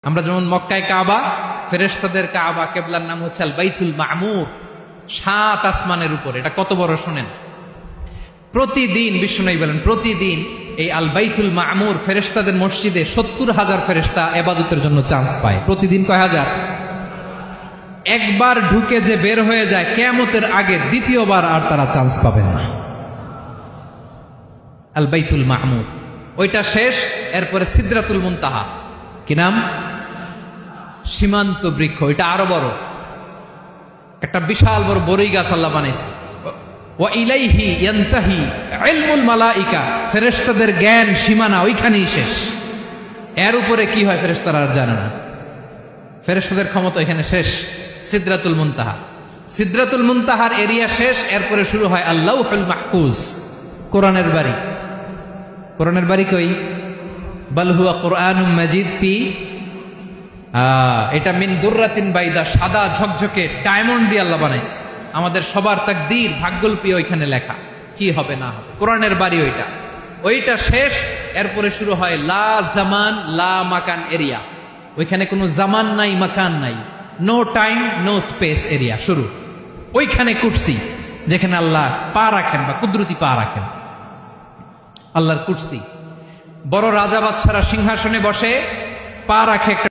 আমরা যেমন মক্কায় কাবা, ফেরেশতাদের কাবা, কেবলার নাম হচ্ছে আল বাইতুল মামুর, 7 আসমানের উপরে। এটা কত বড় শোনেন। প্রতিদিন বিশ্বনবী বলেন, প্রতিদিন এই আল বাইতুল মামুর ফেরেশতাদের মসজিদে 70,000 ফেরেশতা ইবাদতের জন্য চান্স পায়। প্রতিদিন কয় হাজার? একবার ঢুকে যে বের হয়ে যায় কিয়ামতের আগে দ্বিতীয়বার আর তারা চান্স পাবেন না। আল বাইতুল মামুর ওইটা শেষ, এরপরে সিদরাতুল মুনতাহা, কি নাম? সীমান্ত বৃক্ষ। এটা আরো বড়, একটা বিশাল বড় বড়ই গাছ আল্লাহ বানাইছে। ওয়া ইলাইহি ইয়ানতাহি ইলমুল মালাইকা, ফেরেশতাদের জ্ঞান সীমানা ওইখানেই শেষ। এর উপরে কি হয় ফেরেশতারা আর জানে না। ফেরেশতাদের ক্ষমতা এখানে শেষ। সিদরাতুল মুনতাহা, সিদরাতুল মুনতাহার এরিয়া শেষ, এরপরে শুরু হয় আল্লাহুল মাহফুজ, কোরআনের বাড়ি। কোরআনের বাড়ি কই? বাল হুয়া কুরআনুম মাজিদ ফি, এটা মিন দুররাতিন বাইদা, সাদা ঝকঝকে ডায়মন্ড দিয়ে আল্লাহ বানাইছে। আমাদের সবার তাকদীর, ভাগ্যলিপি ওইখানে লেখা, কি হবে না হবে। কোরআনের বাড়ি ওইটা, ওইটা শেষ। এরপরে শুরু হয় লা জামান লা মাকান এরিয়া। ওইখানে কোনো জামান নাই, মাকান নাই, no time no space area শুরু। ওইখানে কুরসি, যেখানে আল্লাহ পা রাখেন বা কুদরতি পা রাখেন, আল্লাহর কুরসি। বড় রাজা বাদশারা সিংহাসনে বসে পা রাখে একটা